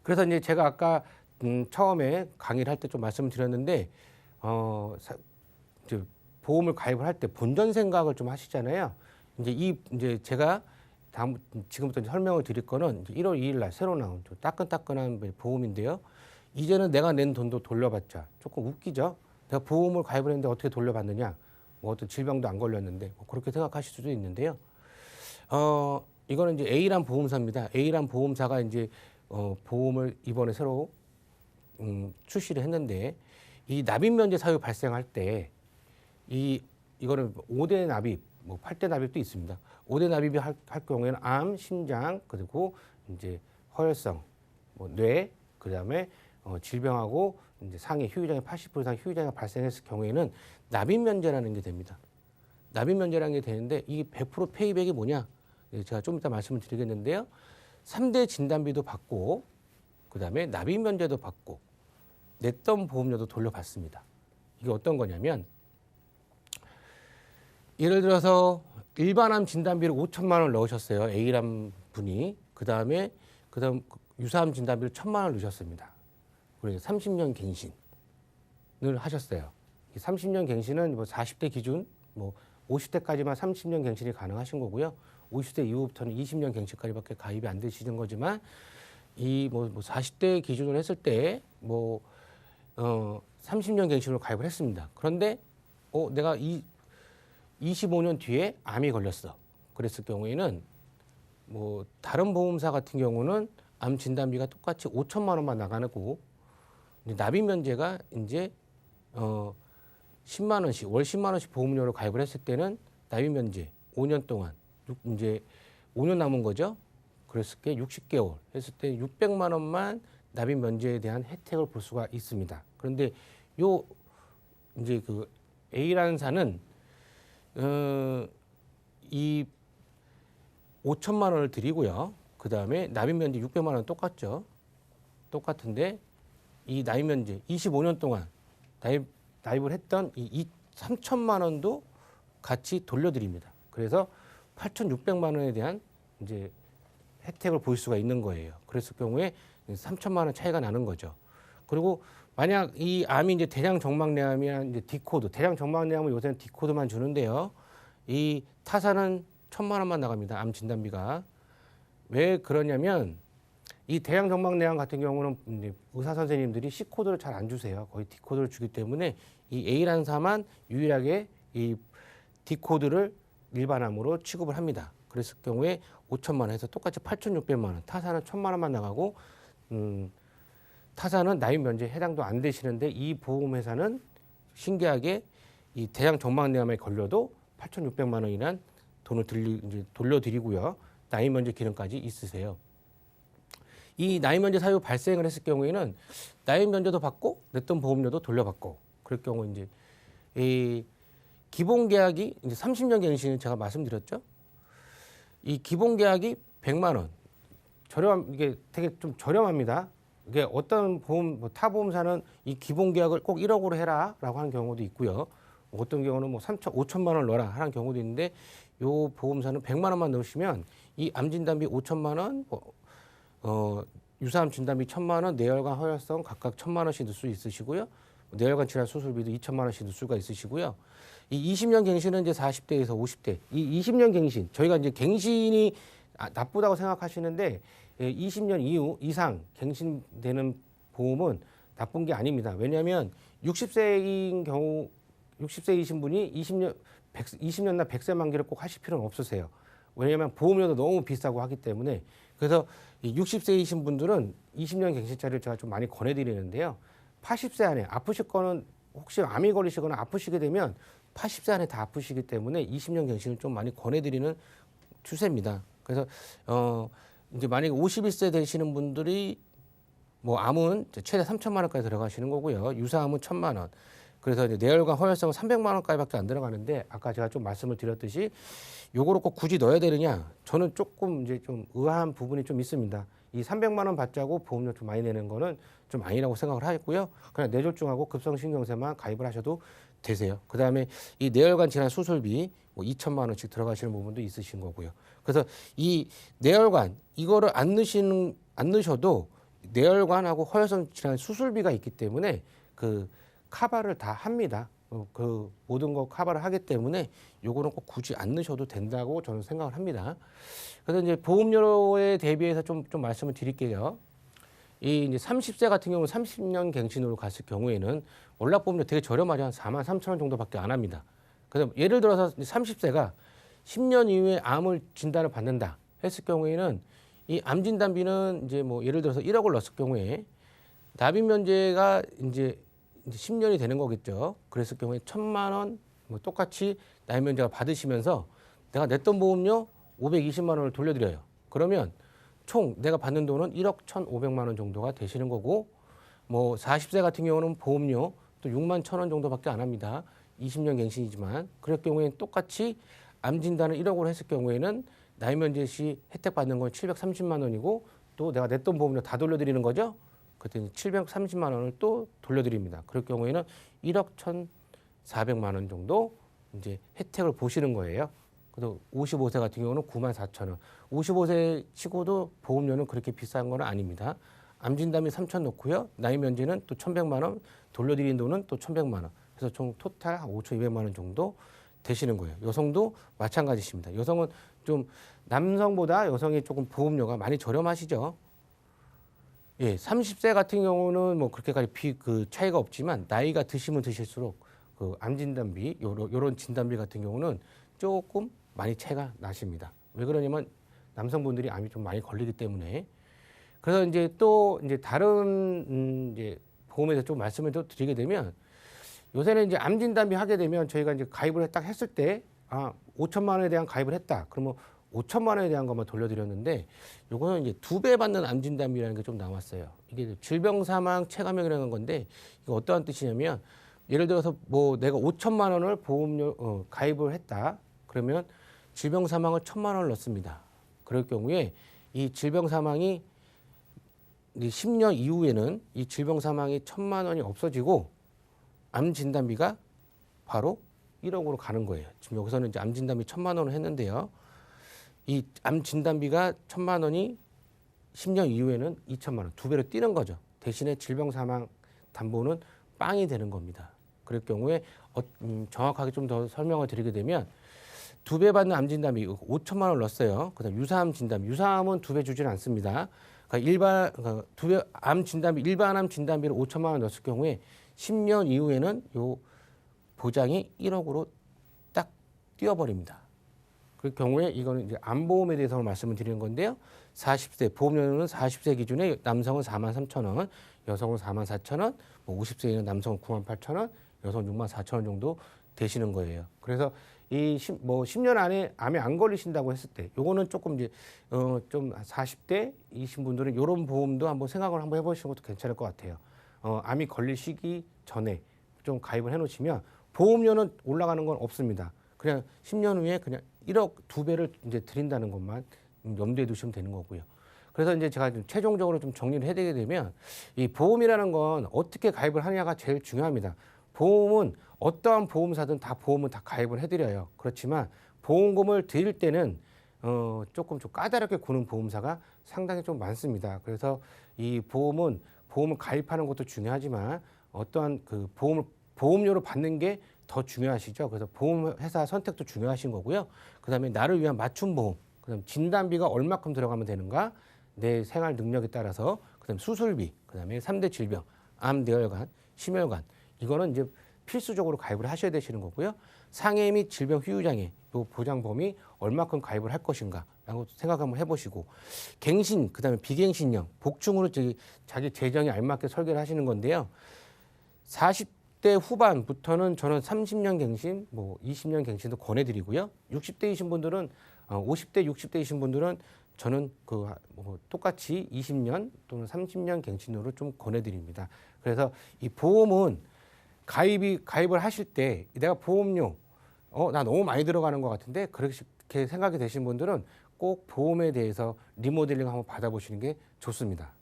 그래서 이제 제가 아까 처음에 강의를 할 때 좀 말씀을 드렸는데 이제 보험을 가입을 할 때 본전 생각을 좀 하시잖아요. 이제 제가 지금부터 이제 설명을 드릴 거는 이제 1월 2일 날 새로 나온 좀 따끈따끈한 보험인데요. 이제는 내가 낸 돈도 돌려받자. 조금 웃기죠? 내가 보험을 가입을 했는데 어떻게 돌려받느냐? 뭐 어떤 질병도 안 걸렸는데 뭐 그렇게 생각하실 수도 있는데요. 이거는 이제 A란 보험사입니다. A란 보험사가 이제 보험을 이번에 새로 출시를 했는데 이 납입 면제 사유 발생할 때 이거는 5대 납입, 뭐 8대 납입도 있습니다. 5대 납입이 할 경우에는 암, 심장, 그리고 이제 허혈성, 뭐 뇌, 그다음에 질병하고 이제 상해 후유장애 80% 이상 후유장애가 발생했을 경우에는 납입 면제라는 게 됩니다. 납입 면제라는 게 되는데 이 100% 페이백이 뭐냐? 제가 좀 이따 말씀을 드리겠는데요. 3대 진단비도 받고 그다음에 납입 면제도 받고 냈던 보험료도 돌려받습니다. 이게 어떤 거냐면 예를 들어서 일반암 진단비를 5천만 원을 넣으셨어요. A란 분이. 그다음 유사암 진단비를 1,000만 원을 넣으셨습니다. 그리고 30년 갱신을 하셨어요. 30년 갱신은 뭐 40대 기준 뭐 50대까지만 30년 갱신이 가능하신 거고요. 50대 이후부터는 20년 갱신까지밖에 가입이 안 되시는 거지만 이 뭐 40대 기준으로 했을 때 뭐 30년 갱신으로 가입을 했습니다. 그런데 내가 25년 뒤에 암이 걸렸어. 그랬을 경우에는 뭐 다른 보험사 같은 경우는 암 진단비가 똑같이 5천만 원만 나가고 납입 면제가 이제 10만 원씩 월 10만 원씩 보험료로 가입을 했을 때는 납입 면제 5년 동안 이제 5년 남은 거죠. 그랬을 때 60개월 했을 때 600만 원만 납입 면제에 대한 혜택을 볼 수가 있습니다. 그런데 이제 그 A라는 사는 이 5천만 원을 드리고요. 그 다음에 납입 면제 600만 원 똑같죠. 똑같은데 이 납입 면제 25년 동안 납입을 했던 이 3천만 원도 같이 돌려드립니다. 그래서 8,600만 원에 대한 이제 혜택을 볼 수가 있는 거예요. 그랬을 경우에 3천만 원 차이가 나는 거죠. 그리고 만약 이 암이 이제 대장 정막내암이나 이제 D코드, 대장 정막내암은 요새는 D코드만 주는데요. 이 타사는 1,000만 원만 나갑니다. 암 진단비가. 왜 그러냐면 이 대장 정막내암 같은 경우는 이제 의사 선생님들이 C코드를 잘 안 주세요. 거의 D코드를 주기 때문에 이 A라는 사만 유일하게 이 D코드를 일반암으로 취급을 합니다. 그랬을 경우에 5천만 원에서 똑같이 8,600만 원, 타사는 1,000만 원만 나가고 타사는 납입 면제 해당도 안 되시는데 이 보험회사는 신기하게 이 대장 정막내암에 걸려도 8,600만 원이란 돈을 이제 돌려드리고요. 납입 면제 기능까지 있으세요. 이 납입 면제 사유 발생을 했을 경우에는 납입 면제도 받고 냈던 보험료도 돌려받고 그럴 경우 이제 이 기본 계약이 이제 30년 갱신을 제가 말씀드렸죠. 이 기본 계약이 100만 원. 이게 되게 좀 저렴합니다. 이게 어떤 보험, 타 보험사는 이 기본 계약을 꼭 1억으로 해라라고 하는 경우도 있고요. 어떤 경우는 뭐 5천만 원을 넣어라 하는 경우도 있는데 요 보험사는 100만 원만 넣으시면 이 암 진단비 5천만 원, 유사암 진단비 1,000만 원, 뇌혈관 허혈성 각각 1,000만 원씩 넣을 수 있으시고요. 뇌혈관 질환 수술비도 2천만 원씩 넣을 수가 있으시고요. 이 20년 갱신은 이제 40대에서 50대. 이 20년 갱신, 저희가 이제 갱신이 나쁘다고 생각하시는데 20년 이상 갱신되는 보험은 나쁜 게 아닙니다. 왜냐하면 60세인 경우 60세이신 분이 20년나 100세 만기를 꼭 하실 필요는 없으세요. 왜냐하면 보험료도 너무 비싸고 하기 때문에. 그래서 60세이신 분들은 20년 갱신차를 제가 좀 많이 권해드리는데요. 80세 안에 아프실 거는 혹시 암이 걸리시거나 아프시게 되면 80세 안에 다 아프시기 때문에 20년 갱신을 좀 많이 권해드리는 추세입니다. 그래서 이제 만약에 51세 되시는 분들이 뭐 암은 최대 3천만 원까지 들어가시는 거고요. 유사암은 1,000만 원. 그래서 이제 뇌혈관 허혈성은 300만 원까지밖에 안 들어가는데 아까 제가 좀 말씀을 드렸듯이 요거를 꼭 굳이 넣어야 되느냐? 저는 조금 이제 좀 의아한 부분이 좀 있습니다. 이 300만 원 받자고 보험료 좀 많이 내는 거는 좀 아니라고 생각을 하고요. 그냥 뇌졸중하고 급성신경쇠만 가입을 하셔도 되세요. 그다음에 이 뇌혈관 질환 수술비 뭐 2천만 원씩 들어가시는 부분도 있으신 거고요. 그래서 이 뇌혈관 이거를 안 넣으셔도 뇌혈관하고 허혈성 질환 수술비가 있기 때문에 그 카바를 다 합니다. 그 모든 거 카바를 하기 때문에 요거는 꼭 굳이 안 넣으셔도 된다고 저는 생각을 합니다. 그래서 이제 보험료에 대비해서 좀 말씀을 드릴게요. 이 이제 30세 같은 경우는 30년 갱신으로 갔을 경우에는 월납보험료 되게 저렴하죠. 한 43,000원 정도밖에 안 합니다. 그래서 예를 들어서 30세가 10년 이후에 암을 진단을 받는다 했을 경우에는 이 암 진단비는 이제 뭐 예를 들어서 1억을 넣었을 경우에 납입 면제가 이제 10년이 되는 거겠죠. 그랬을 경우에 1,000만 원 뭐 똑같이 납입 면제가 받으시면서 내가 냈던 보험료 520만 원을 돌려드려요. 그러면 총 내가 받는 돈은 1억 1,500만 원 정도가 되시는 거고, 뭐 40세 같은 경우는 보험료 또 6만 1,000원 정도밖에 안 합니다. 20년 갱신이지만 그럴 경우에는 똑같이 암 진단을 1억으로 했을 경우에는 납입 면제 시 혜택 받는 건 730만 원이고 또 내가 냈던 보험료 다 돌려드리는 거죠. 그때 730만 원을 또 돌려드립니다. 그럴 경우에는 1억 1,400만 원 정도 이제 혜택을 보시는 거예요. 그래서 55세 같은 경우는 9만 4천 원. 55세 치고도 보험료는 그렇게 비싼 건 아닙니다. 암 진단비 3천 넣고요. 납입 면제는 또 1,100만 원, 돌려드린 돈은 또 1,100만 원. 그래서 총 토탈 5,200만 원 정도 되시는 거예요. 여성도 마찬가지십니다. 여성은 좀 남성보다 여성이 조금 보험료가 많이 저렴하시죠. 예, 30세 같은 경우는 뭐 그렇게까지 그 차이가 없지만 나이가 드시면 드실수록 그 암 진단비 요런 진단비 같은 경우는 조금 많이 차이가 나십니다. 왜 그러냐면 남성분들이 암이 좀 많이 걸리기 때문에. 그래서 이제 또 이제 다른 이제 보험에 대해서 좀 말씀을 또 드리게 되면 요새는 이제 암 진단비 하게 되면 저희가 이제 가입을 딱 했을 때 5천만 원에 대한 가입을 했다. 그러면 5천만 원에 대한 것만 돌려드렸는데 요거는 이제 2배 받는 암 진단비라는 게 좀 나왔어요. 이게 질병 사망 체감액이라는 건데 이게 어떠한 뜻이냐면 예를 들어서 뭐 내가 5천만 원을 보험료 가입을 했다. 그러면 질병 사망을 1,000만 원을 넣습니다. 그럴 경우에 이 질병 사망이 10년 이후에는 이 질병 사망이 1,000만 원이 없어지고 암 진단비가 바로 1억으로 가는 거예요. 지금 여기서는 이제 암 진단비 1,000만 원을 했는데요. 이 암 진단비가 1,000만 원이 10년 이후에는 2천만 원, 2배로 뛰는 거죠. 대신에 질병 사망 담보는 빵이 되는 겁니다. 그럴 경우에 정확하게 좀 더 설명을 드리게 되면 2배 받는 암 진단비 5천만 원을 넣었어요. 그다음 유사암 진단비, 유사암은 2배 주지는 않습니다. 그러니까 2배 암 진단비, 일반 암 진단비를 5천만 원 넣었을 경우에 10년 이후에는 요 보장이 1억으로 딱 뛰어버립니다. 그 경우에 이거는 이제 암보험에 대해서 말씀을 드리는 건데요. 40세 보험료는 40세 기준에 남성은 4만 3천 원, 여성은 4만 4천 원, 뭐 50세에는 남성은 9만 8천 원, 여성 6만 4천 원 정도 되시는 거예요. 그래서 이 10년 안에 암에 안 걸리신다고 했을 때, 요거는 조금 이제 좀 40대이신 분들은 이런 보험도 한번 생각을 한번 해보시는 것도 괜찮을 것 같아요. 암이 걸릴 시기 전에 좀 가입을 해놓으시면 보험료는 올라가는 건 없습니다. 그냥 10년 후에 그냥 1억 2배를 이제 드린다는 것만 염두에 두시면 되는 거고요. 그래서 이제 제가 좀 최종적으로 좀 정리를 해드리게 되면 이 보험이라는 건 어떻게 가입을 하느냐가 제일 중요합니다. 보험은 어떠한 보험사든 다 보험은 다 가입을 해드려요. 그렇지만 보험금을 드릴 때는 조금 좀 까다롭게 구는 보험사가 상당히 좀 많습니다. 그래서 이 보험을 가입하는 것도 중요하지만 어떠한 그 보험료를 받는 게 더 중요하시죠. 그래서 보험회사 선택도 중요하신 거고요. 그다음에 나를 위한 맞춤 보험, 그다음 진단비가 얼마큼 들어가면 되는가, 내 생활 능력에 따라서, 그다음 수술비, 그다음에 3대 질병, 암, 뇌혈관, 심혈관, 이거는 이제 필수적으로 가입을 하셔야 되시는 거고요. 상해 및 질병 후유장애, 요 보장범위 얼마큼 가입을 할 것인가라고 생각 한번 해보시고, 갱신, 그다음에 비갱신형, 복충으로 자기 재정에 알맞게 설계를 하시는 건데요. 40대 후반부터는 저는 30년 갱신, 뭐 20년 갱신도 권해드리고요. 60대이신 분들은 50대, 60대이신 분들은 저는 똑같이 20년 또는 30년 갱신으로 좀 권해드립니다. 그래서 이 보험은 가입을 하실 때 내가 보험료 나 너무 많이 들어가는 것 같은데 그렇게 생각이 되신 분들은 꼭 보험에 대해서 리모델링 한번 받아보시는 게 좋습니다.